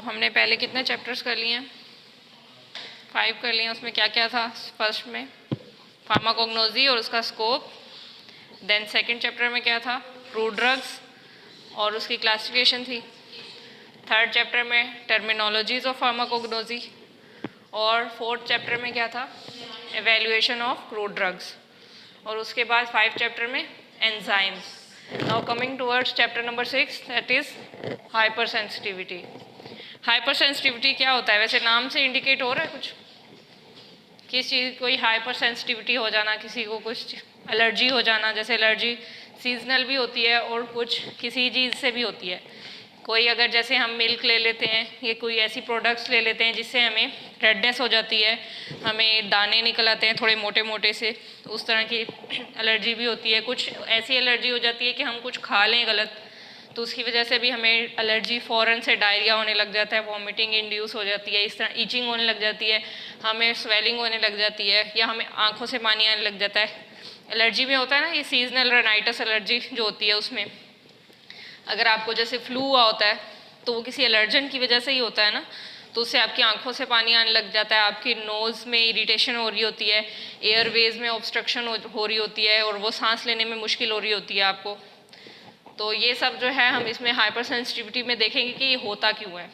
हमने पहले कितने चैप्टर्स कर लिए हैं? 5 कर लिए हैं। उसमें क्या क्या था? फर्स्ट में फार्माकोग्नोजी और उसका स्कोप। देन सेकंड चैप्टर में क्या था? प्रूव ड्रग्स और उसकी क्लासिफिकेशन थी। थर्ड चैप्टर में टर्मिनोलॉजीज ऑफ फार्माकोग्नोजी और फोर्थ चैप्टर में क्या था? Evaluation of crude drugs. और उसके बाद 5 चैप्टर में enzymes. Now coming towards chapter number 6, that is hyper sensitivity. Hyper sensitivity क्या होता है? वैसे नाम से इंडिकेट हो रहा है कुछ? किस चीज़ कोई हाइपर सेंसिटिविटी हो जाना, किसी को कुछ एलर्जी हो जाना, जैसे एलर्जी सीजनल भी होती है और कुछ किसी चीज़ से भी होती है। कोई अगर जैसे हम मिल्क ले लेते हैं या कोई ऐसी प्रोडक्ट्स ले लेते हैं जिससे हमें रेडनेस हो जाती है, हमें दाने निकल आते हैं थोड़े मोटे मोटे से, तो उस तरह की एलर्जी भी होती है। कुछ ऐसी एलर्जी हो जाती है कि हम कुछ खा लें गलत, तो उसकी वजह से भी हमें एलर्जी फ़ौरन से डायरिया होने लग जाता है, वॉमिटिंग इंड्यूस हो जाती है, इस तरह ईचिंग होने लग जाती है, हमें स्वेलिंग होने लग जाती है, या हमें आँखों से पानी आने लग जाता है। एलर्जी में होता है ना ये सीजनल रेनाइटिस एलर्जी जो होती है, उसमें अगर आपको जैसे फ्लू हुआ होता है तो वो किसी एलर्जन की वजह से ही होता है ना, तो उससे आपकी आंखों से पानी आने लग जाता है, आपकी नोज़ में इरिटेशन हो रही होती है, एयरवेज में ऑब्स्ट्रक्शन हो रही होती है और वो सांस लेने में मुश्किल हो रही होती है आपको। तो ये सब जो है हम इसमें हाइपर सेंसिटिविटी में देखेंगे कि ये होता क्यों है।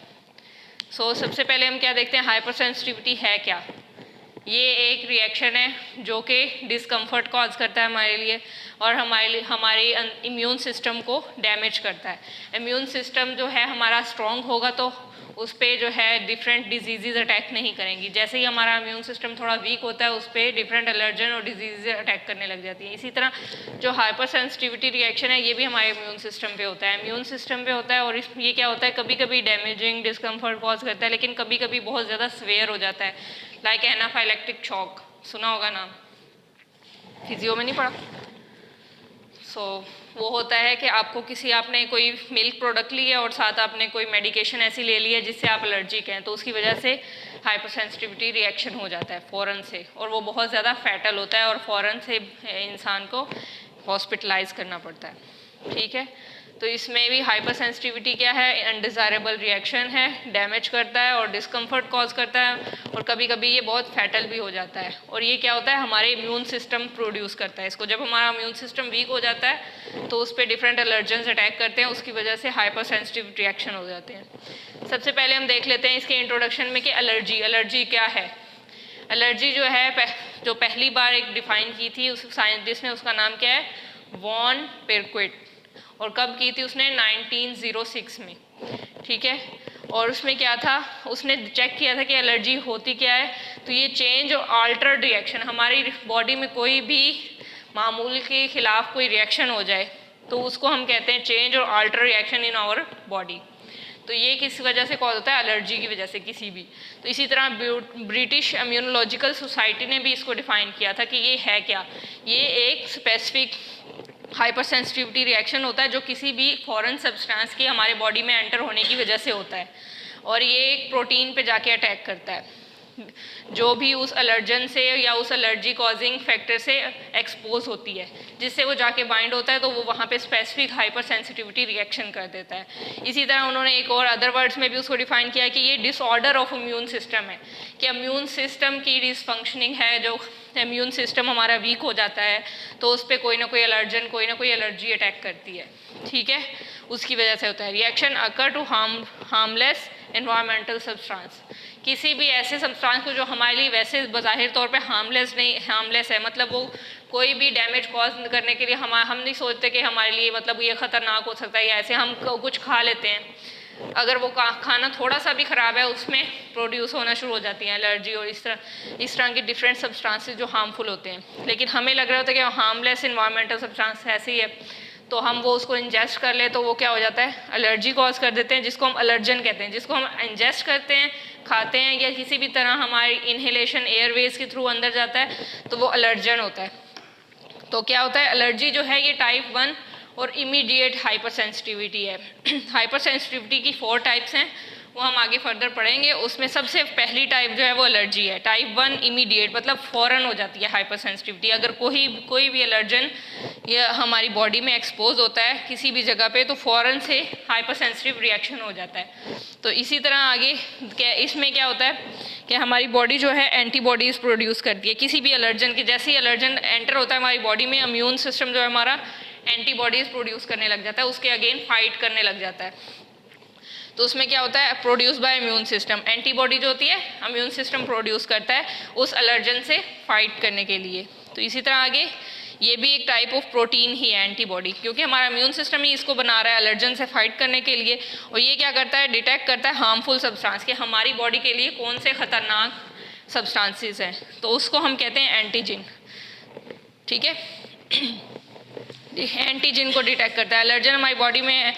सबसे पहले हम क्या देखते हैं, हाइपर सेंसिटिविटी है क्या? ये एक रिएक्शन है जो कि डिस्कम्फर्ट कॉज करता है हमारे लिए और हमारी इम्यून सिस्टम को डैमेज करता है। इम्यून सिस्टम जो है हमारा स्ट्रॉन्ग होगा तो उस पर जो है डिफरेंट डिजीज़ अटैक नहीं करेंगी। जैसे ही हमारा इम्यून सिस्टम थोड़ा वीक होता है उस पर डिफरेंट एलर्जन और डिजीज़ अटैक करने लग जाती हैं। इसी तरह जो हाइपर सेंसिटिविटी रिएक्शन है ये भी हमारे इम्यून सिस्टम पे होता है, इम्यून सिस्टम पे होता है। और ये क्या होता है, कभी कभी डैमेजिंग डिस्कम्फर्ट कॉज करता है, लेकिन कभी कभी बहुत ज़्यादा स्वेयर हो जाता है, लाइक एनाफाइलेक्टिक शॉक, सुना होगा नाम, फिजियो में नहीं पढ़ा? वो होता है कि आपने कोई मिल्क प्रोडक्ट ली है और साथ आपने कोई मेडिकेशन ऐसी ले ली है जिससे आप एलर्जिक हैं, तो उसकी वजह से हाइपर सेंसिटिविटी रिएक्शन हो जाता है फ़ौरन से, और वो बहुत ज़्यादा फैटल होता है और फ़ौरन से इंसान को हॉस्पिटलाइज करना पड़ता है। ठीक है, तो इसमें भी हाइपर सेंसिटिविटी क्या है? अनडिज़ायरेबल रिएक्शन है, डैमेज करता है और डिस्कम्फर्ट कॉज करता है, और कभी कभी ये बहुत फैटल भी हो जाता है। और ये क्या होता है, हमारे इम्यून सिस्टम प्रोड्यूस करता है इसको। जब हमारा इम्यून सिस्टम वीक हो जाता है तो उस पर डिफरेंट एलर्जेंस अटैक करते हैं, उसकी वजह से हाइपर सेंसिटिव रिएक्शन हो जाते हैं। सबसे पहले हम देख लेते हैं इसके इंट्रोडक्शन में कि एलर्जी क्या है। एलर्जी जो है जो पहली बार एक डिफाइन की थी उस साइंटिस्ट ने, उसका नाम क्या है? वॉन पेरक्विट। और कब की थी उसने? 1906 में। ठीक है, और उसमें क्या था, उसने चेक किया था कि एलर्जी होती क्या है। तो ये चेंज और आल्टर्ड रिएक्शन, हमारी बॉडी में कोई भी मामूल के खिलाफ कोई रिएक्शन हो जाए तो उसको हम कहते हैं चेंज और alter reaction in our body. तो ये किस वजह से कॉज होता है? एलर्जी की वजह से किसी भी। तो इसी तरह ब्रिटिश इम्यूनोलॉजिकल सोसाइटी ने भी इसको डिफाइन किया था कि ये है क्या। ये एक स्पेसिफिक हाइपर सेंसिटिविटी रिएक्शन होता है जो किसी भी फॉरेन सब्सटेंस की हमारे बॉडी में एंटर होने की वजह से होता है, और ये एक प्रोटीन पे जाके अटैक करता है जो भी उस एलर्जन से या उस एलर्जी कॉजिंग फैक्टर से एक्सपोज होती है, जिससे वो जाके बाइंड होता है तो वो वहाँ पे स्पेसिफिक हाइपर सेंसिटिविटी रिएक्शन कर देता है। इसी तरह उन्होंने एक और अदर वर्ड्स में भी उसको डिफाइन किया कि ये डिसऑर्डर ऑफ इम्यून सिस्टम है, कि इम्यून सिस्टम की डिसफंक्शनिंग है, जो इम्यून सिस्टम हमारा वीक हो जाता है तो उस पर कोई ना कोई एलर्जन, कोई ना कोई एलर्जी अटैक करती है। ठीक है, उसकी वजह से होता है। Reaction occur to harmless environmental substance, किसी भी ऐसे सब्सटेंस को जो हमारे लिए वैसे बज़ाहिर तौर पे हार्मलेस है, मतलब वो कोई भी डैमेज कॉज करने के लिए हम नहीं सोचते कि हमारे लिए मतलब ये ख़तरनाक हो सकता है, या ऐसे हम कुछ खा लेते हैं, अगर वो खाना थोड़ा सा भी ख़राब है उसमें प्रोड्यूस होना शुरू हो जाती है एलर्जी और इस तरह की डिफरेंट सब्सटेंसेस जो हार्मफुल होते हैं। लेकिन हमें लग रहा होता है कि हार्मलेस इन्वायरमेंटल सब्सटेंस ऐसे ही है, तो हम वो उसको इंजेस्ट कर ले तो वो क्या हो जाता है? एलर्जी कॉज कर देते हैं, जिसको हम एलर्जन कहते हैं। जिसको हम इंजेस्ट करते हैं, खाते हैं, या किसी भी तरह हमारी इनहेलेशन एयरवेज के थ्रू अंदर जाता है तो वो एलर्जन होता है। तो क्या होता है, एलर्जी जो है ये टाइप 1 और इमीडिएट हाइपर सेंसिटिविटी है। हाइपर सेंसिटिविटी की 4 टाइप्स हैं, वो हम आगे फर्दर पढ़ेंगे। उसमें सबसे पहली टाइप जो है वो एलर्जी है। टाइप 1 इमीडिएट, मतलब फ़ौरन हो जाती है हाइपर सेंसिटिविटी। अगर कोई भी एलर्जन या हमारी बॉडी में एक्सपोज होता है किसी भी जगह पे तो फ़ौरन से हाइपर सेंसिटिव रिएक्शन हो जाता है। तो इसी तरह आगे इसमें क्या होता है कि हमारी बॉडी जो है एंटीबॉडीज़ प्रोड्यूस करती है किसी भी एलर्जन की। जैसे ही एलर्जन एंटर होता है हमारी बॉडी में, इम्यून सिस्टम जो है हमारा एंटीबॉडीज़ प्रोड्यूस करने लग जाता है, उसके अगेन फाइट करने लग जाता है। तो उसमें क्या होता है, produce by immune system, antibody जो होती है इम्यून सिस्टम प्रोड्यूस करता है उस एलर्जन से फाइट करने के लिए। तो इसी तरह आगे ये भी एक टाइप ऑफ प्रोटीन ही है एंटीबॉडी, क्योंकि हमारा इम्यून सिस्टम ही इसको बना रहा है एलर्जन से फाइट करने के लिए। और ये क्या करता है, डिटेक्ट करता है हार्मफुल सब्सटेंस कि हमारी बॉडी के लिए कौन से खतरनाक सब्सटेंसेस हैं, तो उसको हम कहते हैं एंटीजन। ठीक है, एंटीजन को डिटेक्ट करता है। एलर्जन हमारी बॉडी में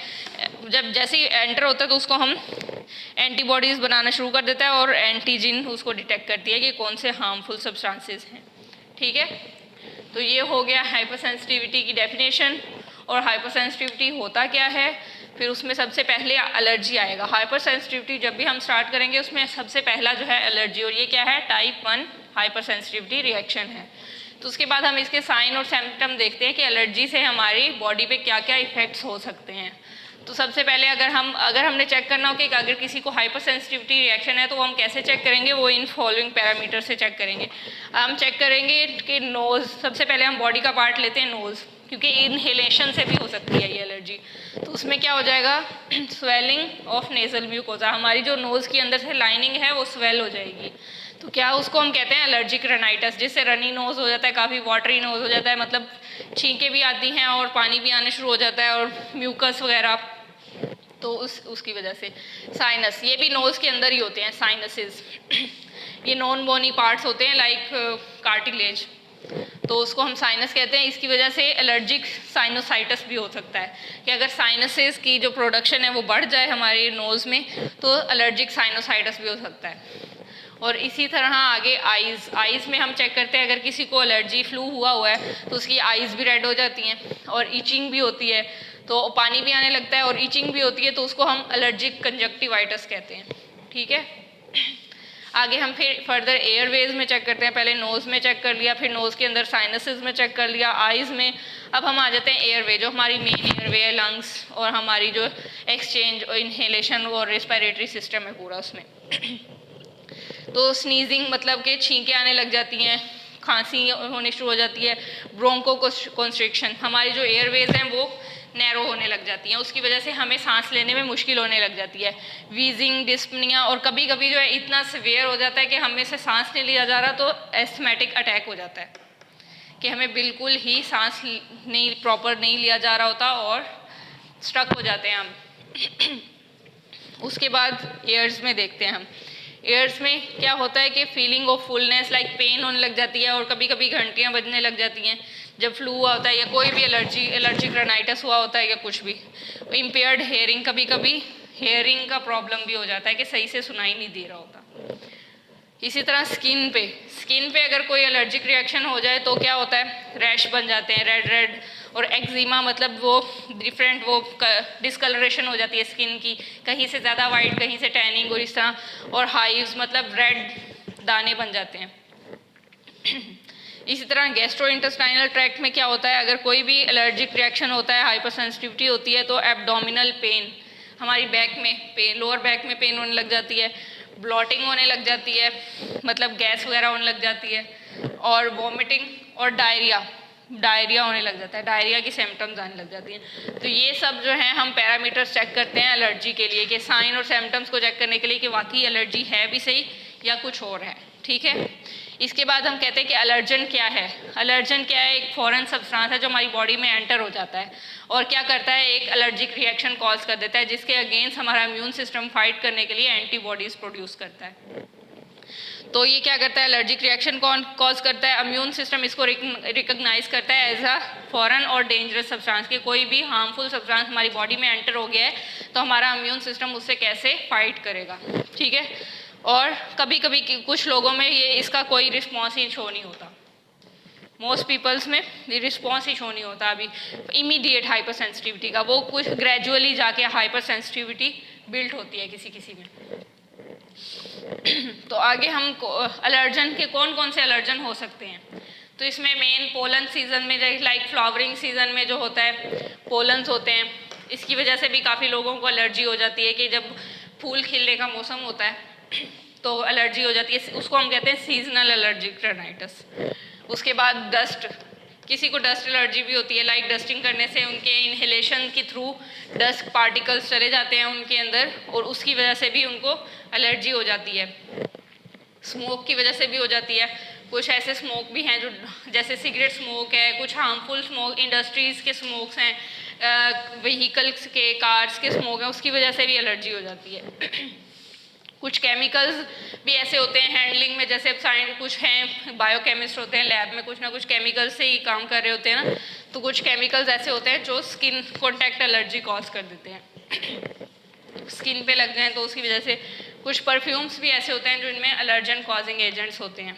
जब जैसे ही एंटर होता है तो उसको हम एंटीबॉडीज़ बनाना शुरू कर देता है और एंटीजन उसको डिटेक्ट करती है कि कौन से हार्मफुल सब्सटेंसेस हैं। ठीक है, तो ये हो गया हाइपर सेंसिटिविटी की डेफिनेशन। और हाइपर सेंसिटिविटी होता क्या है, फिर उसमें सबसे पहले एलर्जी आएगा। हाइपर सेंसिटिविटी जब भी हम स्टार्ट करेंगे उसमें सबसे पहला जो है एलर्जी, और ये क्या है, टाइप 1 हाइपर सेंसिटिविटी रिएक्शन है। तो उसके बाद हम इसके साइन और सिम्टम देखते हैं कि एलर्जी से हमारी बॉडी पे क्या क्या इफ़ेक्ट्स हो सकते हैं। तो सबसे पहले अगर हमने चेक करना हो कि अगर किसी को हाइपर सेंसिटिविटी रिएक्शन है तो वो हम कैसे चेक करेंगे, वो इन फॉलोइंग पैरामीटर से चेक करेंगे। हम चेक करेंगे कि नोज़, सबसे पहले हम बॉडी का पार्ट लेते हैं नोज़, क्योंकि इनहेलेशन से भी हो सकती है ये एलर्जी। तो उसमें क्या हो जाएगा, स्वेलिंग ऑफ नेजल म्यूकोजा, हमारी जो नोज़ की अंदर से लाइनिंग है वो स्वेल हो जाएगी। तो क्या उसको हम कहते हैं एलर्जिक रनाइटिस, जिससे रनी नोज़ हो जाता है, काफ़ी वाटरी नोज़ हो जाता है, मतलब छींकें भी आती हैं और पानी भी आने शुरू हो जाता है और म्यूकस वगैरह। तो उसकी वजह से साइनस, ये भी नोज़ के अंदर ही होते हैं साइनसेस। ये नॉन बोनी पार्ट्स होते हैं लाइक कार्टिलेज, तो उसको हम साइनस कहते हैं। इसकी वजह से एलर्जिक साइनोसाइटिस भी हो सकता है कि अगर साइनसेस की जो प्रोडक्शन है वो बढ़ जाए हमारे नोज़ में तो एलर्जिक साइनोसाइटिस भी हो सकता है। और इसी तरह आगे आइज़ में हम चेक करते हैं अगर किसी को एलर्जी फ्लू हुआ है तो उसकी आइज़ भी रेड हो जाती हैं और ईचिंग भी होती है, तो पानी भी आने लगता है और ईचिंग भी होती है, तो उसको हम एलर्जिक कंजक्टिवाइटिस कहते हैं। ठीक है, आगे हम फिर फर्दर एयरवेज में चेक करते हैं। पहले नोज़ में चेक कर लिया, फिर नोज़ के अंदर साइनसेस में चेक कर लिया, आइज़ में। अब हम आ जाते हैं एयरवे, जो हमारी मेन एयरवे है, लंग्स और हमारी जो एक्सचेंज और इन्हेलेशन और रेस्पिरेटरी सिस्टम है पूरा उसमें। तो स्नीजिंग मतलब कि छींकें आने लग जाती हैं, खांसी होने शुरू हो जाती है, ब्रोंको कंस्ट्रिक्शन, हमारी जो एयरवेज हैं वो नैरो होने लग जाती हैं, उसकी वजह से हमें सांस लेने में मुश्किल होने लग जाती है, वीजिंग, डिस्पनिया, और कभी कभी जो है इतना सिवियर हो जाता है कि हमें से सांस नहीं लिया जा रहा तो एस्थमेटिक अटैक हो जाता है कि हमें बिल्कुल ही सांस नहीं प्रॉपर नहीं लिया जा रहा होता और स्ट्रक हो जाते हैं हम। उसके बाद एयर्स में देखते हैं हम। एयर्स में क्या होता है कि feeling of fullness like pain होने लग जाती है और कभी कभी घंटियाँ बजने लग जाती हैं जब फ्लू हुआ होता है या कोई भी एलर्जिक रनाइटिस हुआ होता है या कुछ भी। इम्पेयर्ड हेयरिंग, कभी कभी हेयरिंग का प्रॉब्लम भी हो जाता है कि सही से सुनाई नहीं दे रहा होता। इसी तरह स्किन पे अगर कोई एलर्जिक रिएक्शन हो जाए तो क्या होता है, रैश बन जाते हैं, रेड और एक्जिमा, मतलब वो डिफरेंट वो डिस्कलरेशन हो जाती है स्किन की, कहीं से ज़्यादा वाइट कहीं से टैनिंग, और इस तरह, और हाइव्स मतलब रेड दाने बन जाते हैं। इसी तरह गैस्ट्रोइंटेस्टाइनल ट्रैक्ट में क्या होता है, अगर कोई भी एलर्जिक रिएक्शन होता है, हाइपर सेंसिटिविटी होती है तो एब्डोमिनल पेन, हमारी बैक में पेन, लोअर बैक में पेन होने लग जाती है, ब्लॉटिंग होने लग जाती है, मतलब गैस वगैरह होने लग जाती है, और वॉमिटिंग और डायरिया होने लग जाता है, डायरिया की सिम्टम्स आने लग जाती हैं। तो ये सब जो है हम पैरामीटर्स चेक करते हैं एलर्जी के लिए, कि साइन और सिम्टम्स को चेक करने के लिए कि वाकई एलर्जी है भी सही या कुछ और है। ठीक है, इसके बाद हम कहते हैं कि एलर्जन क्या है। एलर्जन क्या है, एक फॉरेन सब्सटेंस है जो हमारी बॉडी में एंटर हो जाता है और क्या करता है, एक एलर्जिक रिएक्शन कॉज कर देता है जिसके अगेंस्ट हमारा इम्यून सिस्टम फाइट करने के लिए एंटीबॉडीज प्रोड्यूस करता है। तो ये क्या करता है, एलर्जिक रिएक्शन कॉज करता है, इम्यून सिस्टम इसको रिकग्नाइज करता है एज अ फॉरेन और डेंजरस सब्सटेंस, कि कोई भी हार्मफुल सब्सटेंस हमारी बॉडी में एंटर हो गया है तो हमारा इम्यून सिस्टम उससे कैसे फाइट करेगा। ठीक है, और कभी कभी कुछ लोगों में ये इसका कोई रिस्पॉन्स ही शो नहीं होता, मोस्ट पीपल्स में रिस्पॉन्स ही शो नहीं होता अभी इमीडिएट हाइपर सेंसिटिविटी का, वो कुछ ग्रेजुअली जाके हाइपर सेंसिटिविटी बिल्ड होती है किसी किसी में। तो आगे हम एलर्जन के कौन कौन से एलर्जन हो सकते हैं, तो इसमें मेन पोलन सीजन में लाइक फ्लावरिंग सीजन में जो होता है पोलन्स होते हैं, इसकी वजह से भी काफ़ी लोगों को एलर्जी हो जाती है कि जब फूल खिलने का मौसम होता है तो एलर्जी हो जाती है, उसको हम कहते हैं सीजनल एलर्जिक राइनाइटिस। उसके बाद डस्ट, किसी को डस्ट एलर्जी भी होती है, लाइक डस्टिंग करने से उनके इनहेलेशन के थ्रू डस्ट पार्टिकल्स चले जाते हैं उनके अंदर और उसकी वजह से भी उनको एलर्जी हो जाती है। स्मोक की वजह से भी हो जाती है, कुछ ऐसे स्मोक भी हैं जो जैसे सिगरेट स्मोक है, कुछ हार्मफुल स्मोक इंडस्ट्रीज़ के स्मोक्स हैं, व्हीकल्स के, कार्स के स्मोक है, उसकी वजह से भी एलर्जी हो जाती है। कुछ केमिकल्स भी ऐसे होते हैं हैंडलिंग में, जैसे अब कुछ हैं बायोकेमिस्ट होते हैं लैब में कुछ ना कुछ केमिकल्स से ही काम कर रहे होते हैं ना, तो कुछ केमिकल्स ऐसे होते हैं जो स्किन कॉन्टैक्ट एलर्जी कॉज कर देते हैं, स्किन पे लग जाएं तो उसकी वजह से। कुछ परफ्यूम्स भी ऐसे होते हैं जो इनमें एलर्जन कॉजिंग एजेंट्स होते हैं।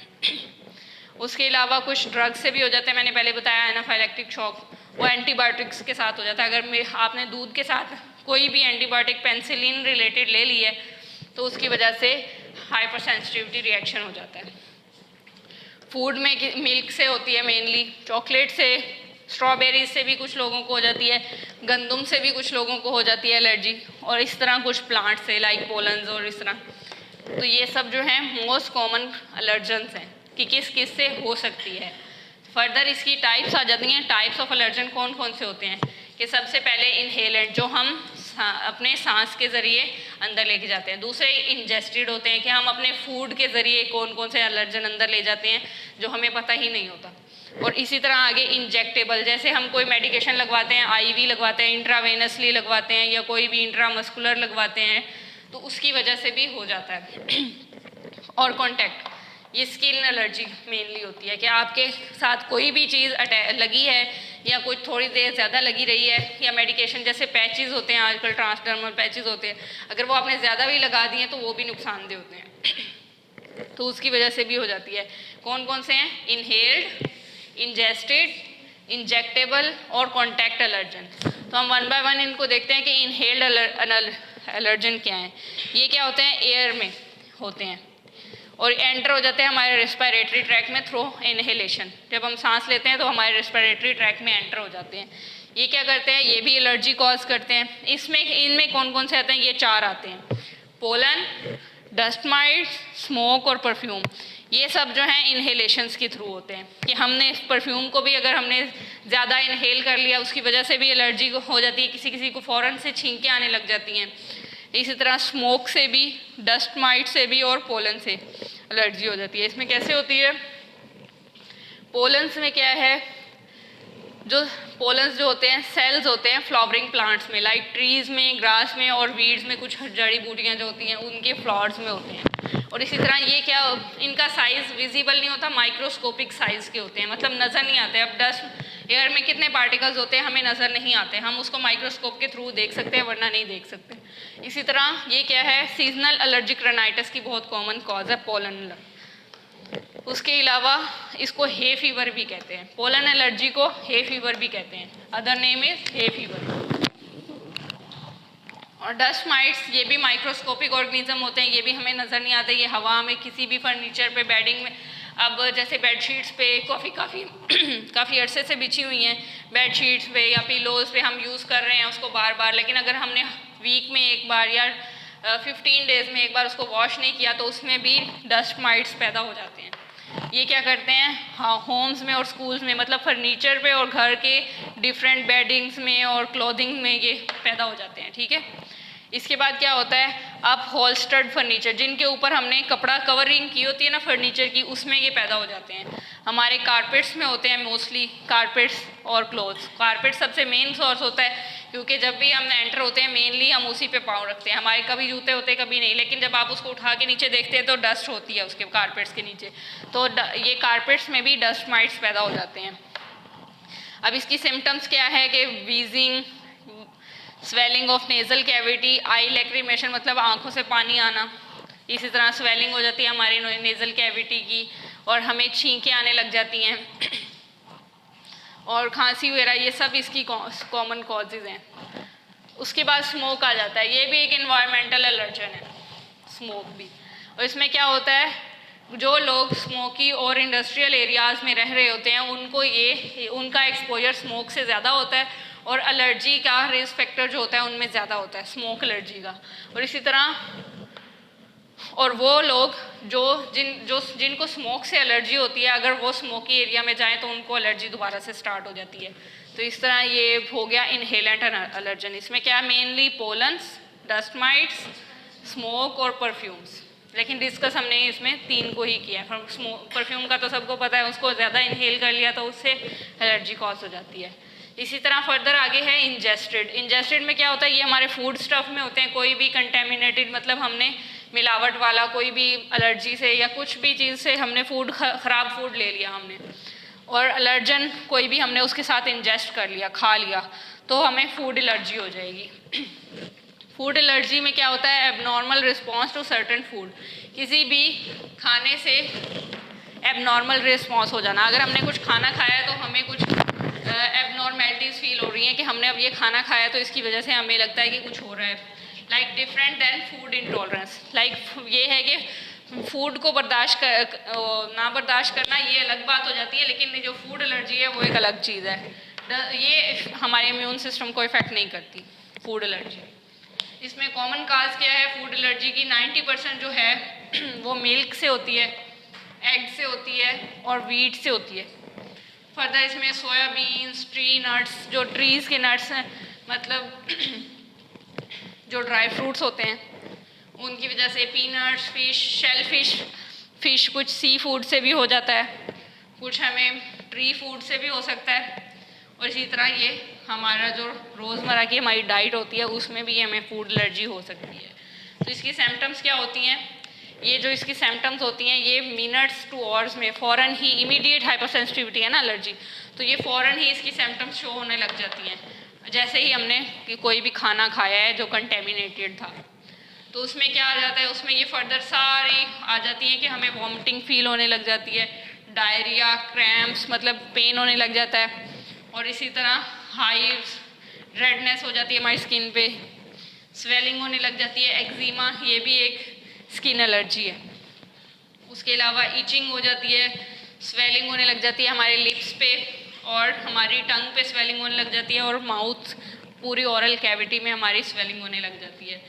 उसके अलावा कुछ ड्रग्स से भी हो जाता है, मैंने पहले बताया एनाफाइलेक्टिक शॉक, वो एंटीबायोटिक्स के साथ हो जाता है। अगर आपने दूध के साथ कोई भी एंटीबायोटिक पेनिसिलिन रिलेटेड ले ली है तो उसकी वजह से हाइपर सेंसिटिविटी रिएक्शन हो जाता है। फूड में मिल्क से होती है मेनली, चॉकलेट से, स्ट्रॉबेरीज से भी कुछ लोगों को हो जाती है, गंदम से भी कुछ लोगों को हो जाती है एलर्जी, और इस तरह कुछ प्लांट से लाइक पोलन्स और इस तरह। तो ये सब जो है मोस्ट कॉमन एलर्जन्स हैं कि किस किस से हो सकती है। फर्दर इसकी टाइप्स आ जाती हैं, टाइप्स ऑफ एलर्जन कौन कौन से होते हैं कि सबसे पहले इनहेलेंट जो हम अपने सांस के ज़रिए अंदर लेके जाते हैं, दूसरे इंजेस्टेड होते हैं कि हम अपने फूड के ज़रिए कौन कौन से एलर्जन अंदर ले जाते हैं जो हमें पता ही नहीं होता। और इसी तरह आगे इंजेक्टेबल, जैसे हम कोई मेडिकेशन लगवाते हैं, आईवी लगवाते हैं, इंट्रावेनसली लगवाते हैं या कोई भी इंट्रामस्कुलर लगवाते हैं तो उसकी वजह से भी हो जाता है। और कॉन्टैक्ट, ये स्किन एलर्जी मेनली होती है कि आपके साथ कोई भी चीज़ लगी है या कोई थोड़ी देर ज़्यादा लगी रही है, या मेडिकेशन जैसे पैचेस होते हैं आजकल, ट्रांसडर्मल पैचेस होते हैं, अगर वो आपने ज़्यादा भी लगा दिए तो वो भी नुकसानदेह होते हैं तो उसकी वजह से भी हो जाती है। कौन कौन से हैं? इनहेल्ड, इंजेस्टेड, इंजेक्टेबल और कॉन्टैक्ट एलर्जन। तो हम वन बाय वन इनको देखते हैं कि इनहेल्ड एलर्जन क्या है। ये क्या होते हैं? एयर में होते हैं और एंटर हो जाते हैं हमारे रेस्पिरेटरी ट्रैक में थ्रू इनहेलेशन। जब हम सांस लेते हैं तो हमारे रेस्पिरेटरी ट्रैक में एंटर हो जाते हैं। ये क्या करते हैं? ये भी एलर्जी कॉज करते हैं। इनमें कौन कौन से आते हैं? ये 4 आते हैं, पोलन, डस्ट माइट्स, स्मोक और परफ्यूम। ये सब जो हैं इनहेलेशंस के थ्रू होते हैं कि हमने इस परफ्यूम को भी अगर हमने ज़्यादा इनहेल कर लिया उसकी वजह से भी एलर्जी हो जाती है, किसी किसी को फ़ौरन से छींकें आने लग जाती हैं। इसी तरह स्मोक से भी, डस्ट माइट से भी और पोलन से एलर्जी हो जाती है। इसमें कैसे होती है? पोलन्स में क्या है, जो पोलन्स जो होते हैं सेल्स होते हैं फ्लावरिंग प्लांट्स में, लाइक ट्रीज़ में, ग्रास में और वीड्स में, कुछ जड़ी बूटियाँ जो होती हैं उनके फ्लावर्स में होते हैं। और इसी तरह ये क्या, इनका साइज़ विजिबल नहीं होता, माइक्रोस्कोपिक साइज़ के होते हैं, मतलब नज़र नहीं आते। अब डस्ट एयर में कितने पार्टिकल्स होते हैं हमें नज़र नहीं आते, हम उसको माइक्रोस्कोप के थ्रू देख सकते हैं वरना नहीं देख सकते। इसी तरह ये क्या है, सीजनल एलर्जिक राइनाइटिस की बहुत कॉमन कॉज है पोलन। उसके अलावा इसको हे फीवर भी कहते हैं, पोलन एलर्जी को हे फीवर भी कहते हैं, other name is hay fever. और डस्ट माइट्स ये भी माइक्रोस्कोपिक ऑर्गेनिज्म होते हैं, ये भी हमें नज़र नहीं आते, ये हवा में, किसी भी फर्नीचर पे, बेडिंग में, अब जैसे बेडशीट्स पे काफ़ी अरसे से बिछी हुई हैं बेडशीट्स पे या पिलोज़ पे हम यूज़ कर रहे हैं उसको बार बार, लेकिन अगर हमने वीक में एक बार या 15 डेज़ में एक बार उसको वॉश नहीं किया तो उसमें भी डस्ट माइट्स पैदा हो जाते हैं। ये क्या करते हैं, हाँ, होम्स में और स्कूल्स में, मतलब फर्नीचर पे और घर के डिफरेंट बेडिंग्स में और क्लोथिंग में ये पैदा हो जाते हैं, ठीक है। इसके बाद क्या होता है, अब होल्स्टर्ड फर्नीचर, जिनके ऊपर हमने कपड़ा कवरिंग की होती है ना फर्नीचर की, उसमें ये पैदा हो जाते हैं। हमारे कारपेट्स में होते हैं मोस्टली, कारपेट्स और क्लोथ्स। कारपेट सबसे मेन सोर्स होता है क्योंकि जब भी हम एंटर होते हैं मेनली हम उसी पे पाँव रखते हैं, हमारे कभी जूते होते हैं कभी नहीं, लेकिन जब आप उसको उठा के नीचे देखते हैं तो डस्ट होती है उसके कारपेट्स के नीचे, तो ये कारपेट्स में भी डस्ट माइट्स पैदा हो जाते हैं। अब इसकी सिम्टम्स क्या है कि wheezing, swelling of nasal cavity, I lacrimation मतलब आंखों से पानी आना, इसी तरह स्वेलिंग हो जाती है हमारी नेज़ल कैविटी की और हमें छींकें आने लग जाती हैं। और खांसी वगैरह, ये सब इसकी कॉमन कॉजेज़ हैं। उसके बाद स्मोक आ जाता है, ये भी एक इन्वायरमेंटल एलर्जन है, स्मोक भी। और इसमें क्या होता है, जो लोग स्मोकी और इंडस्ट्रियल एरियाज़ में रह रहे होते हैं उनको उनका एक्सपोजर स्मोक से ज़्यादा होता है और एलर्जी का रिस्क फैक्टर जो होता है उनमें ज़्यादा होता है, स्मोक एलर्जी का। और इसी तरह और वो लोग जिनको स्मोक से एलर्जी होती है, अगर वो स्मोकी एरिया में जाएं तो उनको एलर्जी दोबारा से स्टार्ट हो जाती है। तो इस तरह ये हो गया इनहेलेंट एलर्जन। इसमें क्या mainly pollens, dust mites, smoke और परफ्यूम्स, लेकिन डिस्कस हमने इसमें 3 को ही किया है। परफ्यूम का तो सबको पता है, उसको ज़्यादा इनहेल कर लिया तो उससे एलर्जी कॉज हो जाती है। इसी तरह फर्दर आगे है इंजेस्टेड। इंजेस्टेड में क्या होता है, ये हमारे फूड स्टफ में होते हैं, कोई भी कंटेमिनेटेड, मतलब हमने मिलावट वाला कोई भी एलर्जी से या कुछ भी चीज़ से हमने ख़राब फूड ले लिया हमने, और एलर्जन कोई भी हमने उसके साथ इंजेस्ट कर लिया, खा लिया, तो हमें फूड एलर्जी हो जाएगी। फूड एलर्जी में क्या होता है, abnormal response to certain food, किसी भी खाने से एबनॉर्मल रिस्पॉन्स हो जाना। अगर हमने कुछ खाना खाया है तो हमें कुछ एबनॉर्मेलिटीज़ फील हो रही हैं कि हमने अब ये खाना खाया तो इसकी वजह से हमें लगता है कि कुछ हो रहा है, like different than food intolerance. Like ये है कि फूड को ना बर्दाश्त करना ये अलग बात हो जाती है, लेकिन जो फूड एलर्जी है वो एक अलग चीज़ है। ये हमारे इम्यून सिस्टम को इफेक्ट नहीं करती फूड एलर्जी। इसमें कॉमन काज क्या है फूड एलर्जी की, 90% जो है वो मिल्क से होती है, एग से होती है और वीट से होती है। फर्दर इसमें सोयाबीन्स, ट्री नट्स, जो ट्रीज़ के नट्स हैं, मतलब जो ड्राई फ्रूट्स होते हैं उनकी वजह से, पीनट्स, फिश, शेल फिश कुछ सी फूड से भी हो जाता है, कुछ हमें ट्री फूड से भी हो सकता है, और इसी तरह ये हमारा जो रोज़मर्रा की हमारी डाइट होती है उसमें भी हमें फूड एलर्जी हो सकती है। तो इसकी सिम्टम्स क्या होती हैं, ये जो इसकी सिम्टम्स होती हैं ये मिनट्स टू आवर्स में फ़ौरन ही, इमीडिएट हाइपरसेंसिटिविटी है ना एलर्जी, तो ये फ़ौरन ही इसकी सिम्टम्स शो होने लग जाती हैं जैसे ही हमने कोई भी खाना खाया है जो कंटेमिनेटेड था। तो उसमें क्या आ जाता है, उसमें ये फर्दर सारी आ जाती हैं कि हमें वॉमिटिंग फील होने लग जाती है, डायरिया, क्रैम्प्स, मतलब पेन होने लग जाता है, और इसी तरह हाइव्स, रेडनेस हो जाती है हमारी स्किन पे, स्वेलिंग होने लग जाती है, एक्जिमा, ये भी एक स्किन एलर्जी है। उसके अलावा ईचिंग हो जाती है, स्वेलिंग होने लग जाती है हमारे लिप्स पे, और हमारी टंग पे स्वेलिंग होने लग जाती है, और माउथ, पूरी ओरल कैविटी में हमारी स्वेलिंग होने लग जाती है,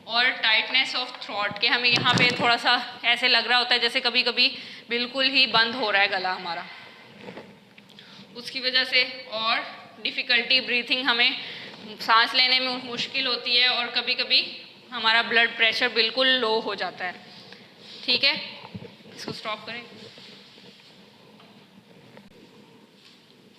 और टाइटनेस ऑफ थ्रोट, के हमें यहाँ पे थोड़ा सा ऐसे लग रहा होता है जैसे कभी कभी बिल्कुल ही बंद हो रहा है गला हमारा, उसकी वजह से, और डिफ़िकल्टी ब्रीथिंग, हमें सांस लेने में मुश्किल होती है, और कभी कभी हमारा ब्लड प्रेशर बिल्कुल लो हो जाता है। ठीक है, इसको स्टॉप करें।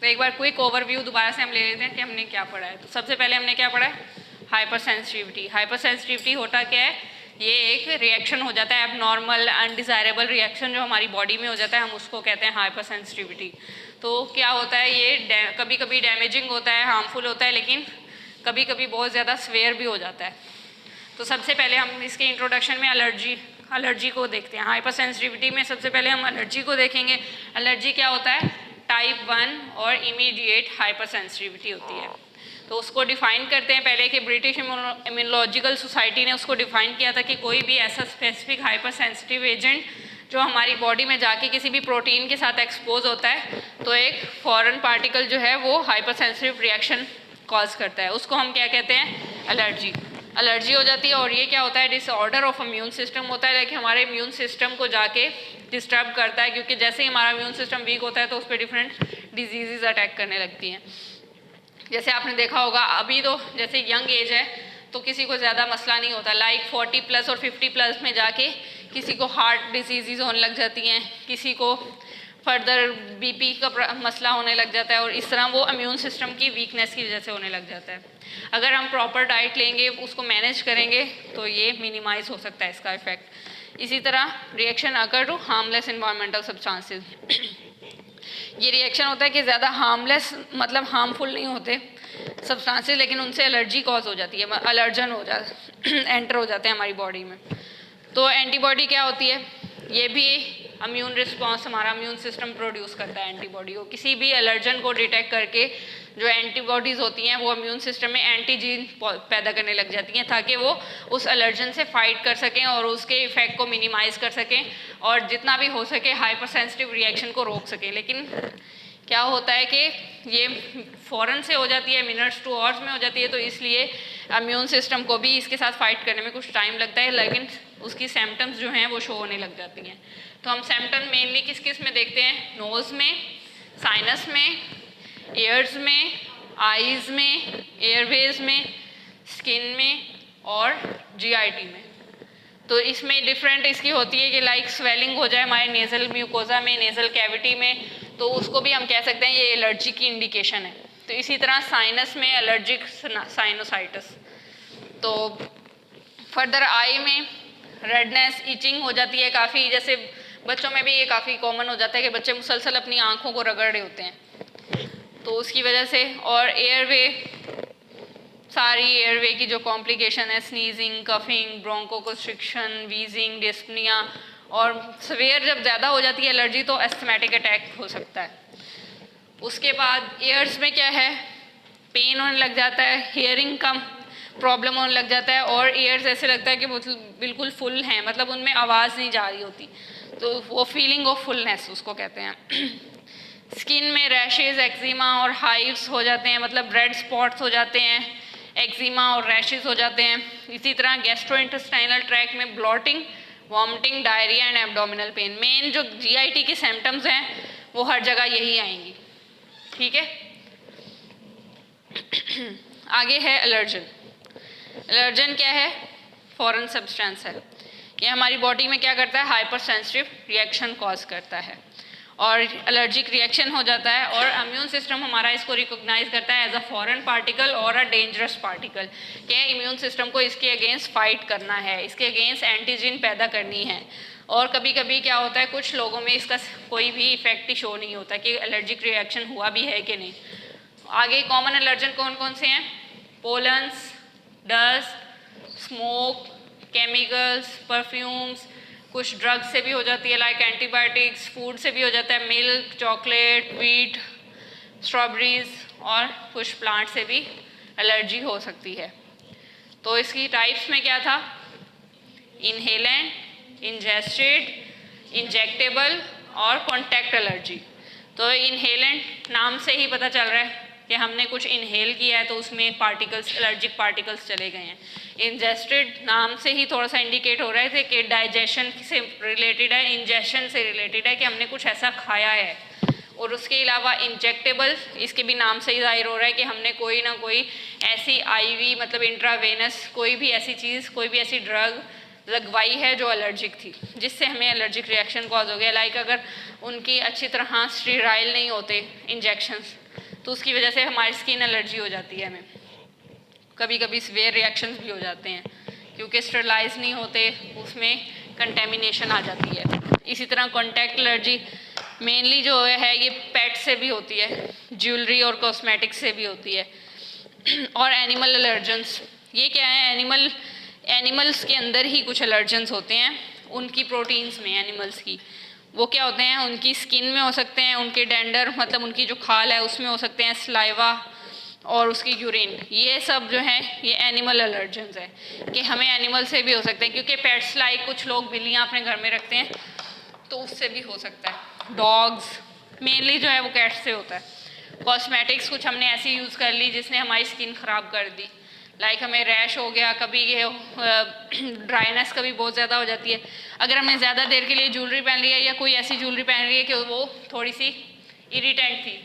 तो एक बार क्विक ओवरव्यू दोबारा से हम ले लेते हैं कि हमने क्या पढ़ा है। तो सबसे पहले हमने क्या पढ़ा है, हाइपर सेंसिटिविटी। हाइपर सेंसिटिविटी होता क्या है, ये एक रिएक्शन हो जाता है, एबनॉर्मल अनडिज़ायरेबल रिएक्शन जो हमारी बॉडी में हो जाता है, हम उसको कहते हैं हाइपर सेंसिटिविटी। तो क्या होता है, ये कभी कभी डैमेजिंग होता है, हार्मफुल होता है, लेकिन कभी कभी बहुत ज़्यादा सीवियर भी हो जाता है। तो सबसे पहले हम इसके इंट्रोडक्शन में एलर्जी को देखते हैं। हाइपर सेंसिटिविटी में सबसे पहले हम एलर्जी को देखेंगे। एलर्जी क्या होता है, टाइप 1 और इमीडिएट हाइपर सेंसिटिविटी होती है। तो उसको डिफ़ाइन करते हैं पहले कि ब्रिटिश इम्यूनोलॉजिकल सोसाइटी ने उसको डिफ़ाइन किया था कि कोई भी ऐसा स्पेसिफिक हाइपर सेंसिटिव एजेंट जो हमारी बॉडी में जाके किसी भी प्रोटीन के साथ एक्सपोज होता है तो एक फॉरेन पार्टिकल जो है वो हाइपर सेंसिटिव रिएक्शन कॉज करता है, उसको हम क्या कहते हैं, एलर्जी हो जाती है। और ये क्या होता है, डिसऑर्डर ऑफ इम्यून सिस्टम होता है, लेकिन हमारे इम्यून सिस्टम को जाके डिस्टर्ब करता है, क्योंकि जैसे ही हमारा इम्यून सिस्टम वीक होता है तो उस पर डिफरेंट डिजीज़ अटैक करने लगती हैं। जैसे आपने देखा होगा अभी तो जैसे यंग एज है तो किसी को ज़्यादा मसला नहीं होता, लाइक 40 प्लस और 50 प्लस में जाके किसी को हार्ट डिजीज़ होने लग जाती हैं, किसी को फर्दर बीपी का मसला होने लग जाता है, और इस तरह वो इम्यून सिस्टम की वीकनेस की वजह से होने लग जाता है। अगर हम प्रॉपर डाइट लेंगे, उसको मैनेज करेंगे तो ये मिनिमाइज हो सकता है इसका इफेक्ट। इसी तरह reaction occur to harmless environmental substances, ये रिएक्शन होता है कि ज़्यादा हार्मलेस मतलब हार्मफुल नहीं होते सब्सटेंसेस, लेकिन उनसे एलर्जी कॉज हो जाती है, एलर्जन हो जाता एंटर हो जाते हैं हमारी बॉडी में। तो एंटीबॉडी क्या होती है, ये भी इम्यून रिस्पॉन्स, हमारा इम्यून सिस्टम प्रोड्यूस करता है एंटीबॉडी को। किसी भी एलर्जन को डिटेक्ट करके जो एंटीबॉडीज़ होती हैं वो इम्यून सिस्टम में एंटीजीन पैदा करने लग जाती हैं, ताकि वो उस एलर्जन से फाइट कर सकें और उसके इफेक्ट को मिनिमाइज कर सकें और जितना भी हो सके हाइपर सेंसिटिव रिएक्शन को रोक सकें। लेकिन क्या होता है कि ये फ़ौरन से हो जाती है, मिनट्स टू आवर्स में हो जाती है, तो इसलिए इम्यून सिस्टम को भी इसके साथ फाइट करने में कुछ टाइम लगता है, लेकिन उसकी सिम्टम्स जो हैं वो शो होने लग जाती हैं। तो हम सिम्टम मेनली किस किस में देखते हैं? नोज़ में, साइनस में, ईयर्स में, आईज़ में, एयरवेज में, स्किन में और जीआईटी में। तो इसमें डिफरेंट इसकी होती है कि लाइक स्वेलिंग हो जाए हमारे नेज़ल म्यूकोजा में, नेज़ल कैविटी में, तो उसको भी हम कह सकते हैं ये एलर्जी की इंडिकेशन है। तो इसी तरह साइनस में एलर्जिक साइनोसाइटिस। तो फर्दर आई में रेडनेस, इचिंग हो जाती है काफ़ी, जैसे बच्चों में भी ये काफ़ी कॉमन हो जाता है कि बच्चे मुसलसल अपनी आँखों को रगड़ रहे होते हैं, तो उसकी वजह से। और एयरवे, सारी एयरवे की जो कॉम्प्लिकेशन है, स्नीजिंग, कफिंग, ब्रोंकोकंस्ट्रिक्शन, वीजिंग, डिस्पनिया, और सवेयर जब ज़्यादा हो जाती है एलर्जी तो एस्थमेटिक अटैक हो सकता है। उसके बाद ईयर्स में क्या है, पेन होने लग जाता है, हियरिंग कम प्रॉब्लम होने लग जाता है और ईयर्स ऐसे लगता है कि बिल्कुल फुल हैं, मतलब उनमें आवाज़ नहीं जा रही होती, तो वो फीलिंग ऑफ फुलनेस उसको कहते हैं। स्किन में रैशेज, एक्जिमा और हाइव्स हो जाते हैं, मतलब रेड स्पॉट्स हो जाते हैं, एक्जिमा और रैशेज हो जाते हैं। इसी तरह गैस्ट्रोइंटेस्टाइनल ट्रैक्ट में blotting, vomiting, diarrhoea and abdominal pain. Main जो जीआईटी की सिम्टम्स हैं वो हर जगह यही आएंगी, ठीक है। आगे है एलर्जन। एलर्जन क्या है? फॉरेन सब्सटेंस है। ये हमारी बॉडी में क्या करता है? हाइपर सेंसिटिव रिएक्शन कॉज करता है और एलर्जिक रिएक्शन हो जाता है, और इम्यून सिस्टम हमारा इसको रिकॉग्नाइज करता है एज अ फॉरेन पार्टिकल और अ डेंजरस पार्टिकल, कि इम्यून सिस्टम को इसके अगेंस्ट फाइट करना है, इसके अगेंस्ट एंटीजन पैदा करनी है। और कभी कभी क्या होता है, कुछ लोगों में इसका कोई भी इफेक्ट ही शो नहीं होता कि एलर्जिक रिएक्शन हुआ भी है कि नहीं। आगे कॉमन एलर्जन कौन कौन से हैं? Pollens, dust, smoke, chemicals, perfumes, कुछ ड्रग्स से भी हो जाती है लाइक एंटीबायोटिक्स, फूड से भी हो जाता है, मिल्क, चॉकलेट, वीट, स्ट्रॉबेरीज, और कुछ प्लांट से भी एलर्जी हो सकती है। तो इसकी टाइप्स में क्या था? इनहेलेंट, इंजेस्टेड, इंजेक्टेबल और कॉन्टैक्ट एलर्जी। तो इनहेलेंट नाम से ही पता चल रहा है कि हमने कुछ इनहेल किया है तो उसमें पार्टिकल्स, एलर्जिक पार्टिकल्स चले गए हैं। इंजेस्टेड नाम से ही थोड़ा सा इंडिकेट हो रहा है कि डाइजेशन से रिलेटेड है, इंजेशन से रिलेटेड है कि हमने कुछ ऐसा खाया है। और उसके अलावा इंजेक्टेबल, इसके भी नाम से ही जाहिर हो रहा है कि हमने कोई ना कोई ऐसी आईवी, मतलब इंट्रावेनस, कोई भी ऐसी चीज़, कोई भी ऐसी ड्रग लगवाई है जो एलर्जिक थी, जिससे हमें एलर्जिक रिएक्शन कॉज हो गया। लाइक अगर उनकी अच्छी तरह स्टीराइल नहीं होते इंजेक्शंस, तो उसकी वजह से हमारी स्किन एलर्जी हो जाती है। हमें कभी कभी सीवियर रिएक्शंस भी हो जाते हैं क्योंकि स्टरलाइज नहीं होते, उसमें कंटेमिनेशन आ जाती है। इसी तरह कॉन्टैक्ट एलर्जी मेनली जो है ये पेट से भी होती है, ज्वेलरी और कॉस्मेटिक्स से भी होती है। और एनिमल एलर्जेंस, ये क्या है? एनिमल्स के अंदर ही कुछ एलर्जेंस होते हैं, उनकी प्रोटीन्स में, एनिमल्स की। वो क्या होते हैं? उनकी स्किन में हो सकते हैं, उनके डेंडर, मतलब उनकी जो खाल है उसमें हो सकते हैं, सलाइवा और उसकी यूरिन, ये सब जो है ये एनिमल एलर्जेंस है कि हमें एनिमल से भी हो सकते हैं, क्योंकि पेट्स लाइक कुछ लोग बिल्लियाँ अपने घर में रखते हैं तो उससे भी हो सकता है। डॉग्स मेनली जो है वो कैट्स से होता है। कॉस्मेटिक्स कुछ हमने ऐसी यूज़ कर ली जिसने हमारी स्किन ख़राब कर दी, लाइक हमें रैश हो गया, कभी ये ड्राइनेस कभी बहुत ज़्यादा हो जाती है। अगर हमने ज़्यादा देर के लिए ज्वेलरी पहन ली है या कोई ऐसी ज्वेलरी पहन ली है कि वो थोड़ी सी इरिटेंट थी,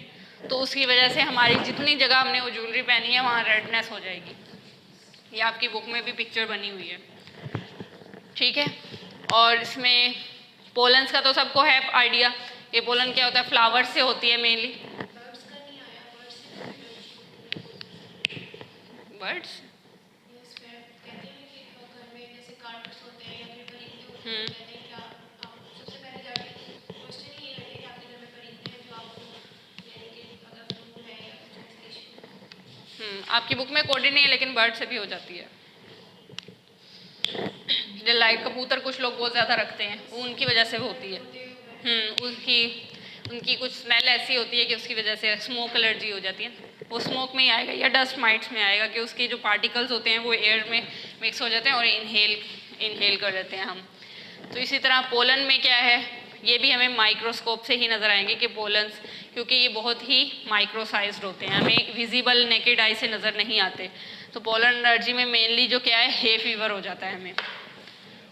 तो उसकी वजह से हमारी जितनी जगह हमने वो ज्वेलरी पहनी है वहाँ रेडनेस हो जाएगी। ये आपकी बुक में भी पिक्चर बनी हुई है, ठीक है। और इसमें पोलन्स का तो सबको है आइडिया, ये पोलन क्या होता है? फ्लावर से होती है मेनली। बर्ड्स आपकी बुक में कोडेड नहीं है लेकिन बर्ड से भी हो जाती है। लाइक कबूतर कुछ लोग बहुत ज़्यादा रखते हैं, वो उनकी वजह से होती है। उनकी कुछ स्मेल ऐसी होती है कि उसकी वजह से स्मोक एलर्जी हो जाती है। वो स्मोक में ही आएगा या डस्ट माइट्स में आएगा कि उसके जो पार्टिकल्स होते हैं वो एयर में मिक्स हो जाते हैं और इनहेल कर लेते हैं हम। तो इसी तरह पोलन में क्या है, ये भी हमें माइक्रोस्कोप से ही नज़र आएंगे कि पोलन्स, क्योंकि ये बहुत ही माइक्रो साइज्ड होते हैं, हमें विजिबल नेकेड आई से नज़र नहीं आते। तो पोलन एलर्जी में मेनली जो क्या है, हे फीवर हो जाता है हमें।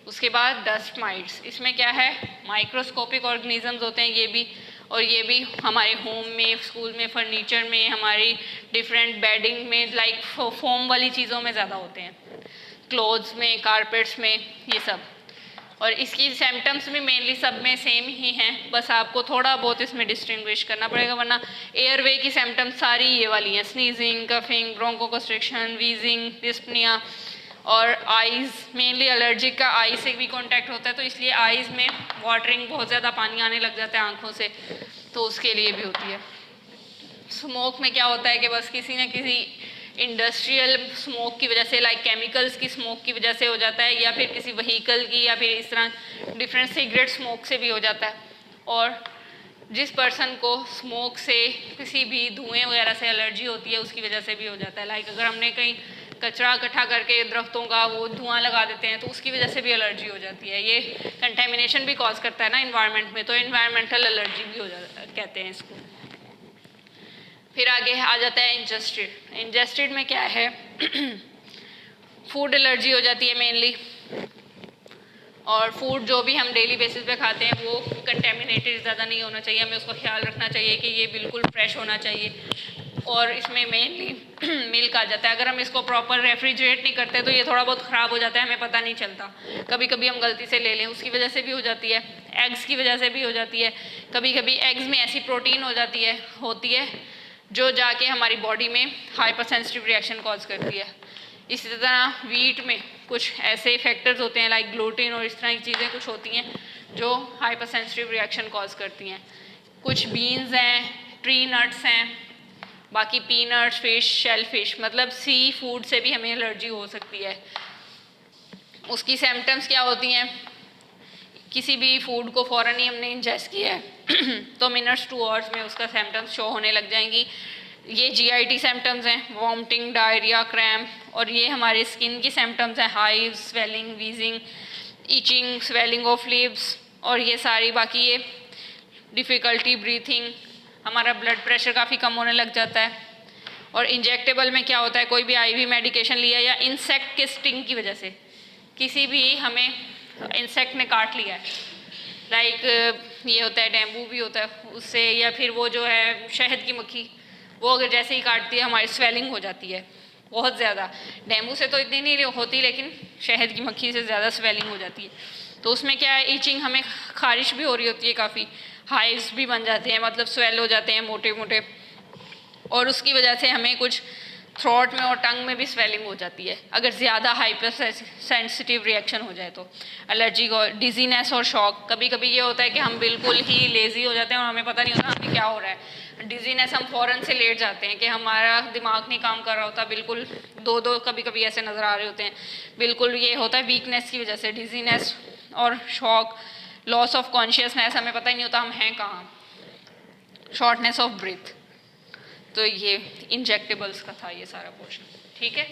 उसके बाद डस्ट माइट्स, इसमें क्या है, माइक्रोस्कोपिक ऑर्गेनिजम्स होते हैं ये भी, और ये भी हमारे होम में, स्कूल में, फर्नीचर में, हमारी डिफरेंट बेडिंग में, लाइक फोम वाली चीज़ों में ज़्यादा होते हैं, क्लोथ्स में, कारपेट्स में, ये सब। और इसकी सिम्टम्स भी मेनली सब में सेम ही हैं, बस आपको थोड़ा बहुत इसमें डिस्टिंग्विश करना पड़ेगा, वरना एयरवे की सिम्टम्स सारी ये वाली हैं, स्नीजिंग, कफिंग, ब्रोंकोकंस्ट्रिक्शन, वीजिंग, डिस्पनिया। और आइज़, मेनली एलर्जिक का आई से भी कॉन्टैक्ट होता है, तो इसलिए आइज़ में वाटरिंग, बहुत ज़्यादा पानी आने लग जाता है आँखों से, तो उसके लिए भी होती है। स्मोक में क्या होता है कि बस किसी न किसी इंडस्ट्रियल स्मोक की वजह से, लाइक केमिकल्स की स्मोक की वजह से हो जाता है, या फिर किसी व्हीकल की, या फिर इस तरह डिफरेंट सिगरेट स्मोक से भी हो जाता है। और जिस पर्सन को स्मोक से, किसी भी धुएं वगैरह से एलर्जी होती है, उसकी वजह से भी हो जाता है। लाइक अगर हमने कहीं कचरा इकट्ठा करके दरख्तों का वो धुआं लगा देते हैं, तो उसकी वजह से भी एलर्जी हो जाती है। ये कंटेमिनेशन भी कॉज करता है ना इन्वायरमेंट में, तो इन्वायरमेंटल एलर्जी भी हो जाता कहते हैं इसको। फिर आगे आ जाता है इंजेस्टेड। इंजेस्टेड में क्या है, फूड एलर्जी हो जाती है मेनली, और फूड जो भी हम डेली बेसिस पे खाते हैं वो कंटेमिनेटेड ज़्यादा नहीं होना चाहिए, हमें उसका ख्याल रखना चाहिए कि ये बिल्कुल फ्रेश होना चाहिए। और इसमें मेनली मिल्क आ जाता है, अगर हम इसको प्रॉपर रेफ्रिजरेट नहीं करते तो ये थोड़ा बहुत ख़राब हो जाता है, हमें पता नहीं चलता, कभी कभी हम गलती से ले लें, उसकी वजह से भी हो जाती है। एग्स की वजह से भी हो जाती है, कभी कभी एग्स में ऐसी प्रोटीन होती है जो जाके हमारी बॉडी में हाइपर सेंसिटिव रिएक्शन कॉज करती है। इसी तरह वीट में कुछ ऐसे फैक्टर्स होते हैं लाइक ग्लूटेन और इस तरह की चीज़ें कुछ होती हैं जो हाइपर सेंसिटिव रिएक्शन कॉज करती हैं। कुछ बीन्स हैं, ट्री नट्स हैं, बाकी पीनट्स, फिश, शेल फिश, मतलब सी फूड से भी हमें एलर्जी हो सकती है। उसकी सिम्टम्स क्या होती हैं, किसी भी फूड को फ़ौरन ही हमने इंजेस्ट किया है तो मिनट्स टू आवर्स में उसका सिम्टम्स शो होने लग जाएंगी। ये GIT सिम्टम्स हैं, वॉमिटिंग, डायरिया, क्रैम्प, और ये हमारे स्किन की सिम्टम्स हैं, hive, swelling, wheezing, itching, swelling of lips, और ये सारी बाकी ये डिफ़िकल्टी ब्रीथिंग, हमारा ब्लड प्रेशर काफ़ी कम होने लग जाता है। और इंजेक्टेबल में क्या होता है, कोई भी IV मेडिकेशन लिया या इंसेक्ट के स्टिंग की वजह से, किसी भी हमें इंसेक्ट ने काट लिया है, लाइक ये होता है डेंगू भी होता है उससे, या फिर वो जो है शहद की मक्खी, वो अगर जैसे ही काटती है हमारी स्वेलिंग हो जाती है बहुत ज़्यादा। डेंगू से तो इतनी नहीं होती, लेकिन शहद की मक्खी से ज़्यादा स्वेलिंग हो जाती है। तो उसमें क्या है, ईचिंग, हमें खारिश भी हो रही होती है काफ़ी, हाइव्स भी बन जाते हैं, मतलब स्वेल हो जाते हैं मोटे मोटे, और उसकी वजह से हमें कुछ थ्रोट में और टंग में भी स्वेलिंग हो जाती है अगर ज़्यादा हाइपर सेंसिटिव रिएक्शन हो जाए तो। एलर्जी को डिजीनेस और शॉक, कभी कभी ये होता है कि हम बिल्कुल ही लेज़ी हो जाते हैं और हमें पता नहीं होता हमें क्या हो रहा है। डिजीनेस, हम फ़ौरन से लेट जाते हैं कि हमारा दिमाग नहीं काम कर रहा होता, बिल्कुल दो कभी कभी ऐसे नज़र आ रहे होते हैं, बिल्कुल ये होता है वीकनेस की वजह से। डिजीनेस और शॉक, लॉस ऑफ कॉन्शियसनेस, हमें पता ही नहीं होता हम हैं कहाँ, शॉर्टनेस ऑफ ब्रीथ। तो ये इंजेक्टेबल्स का था ये सारा पोर्शन, ठीक है।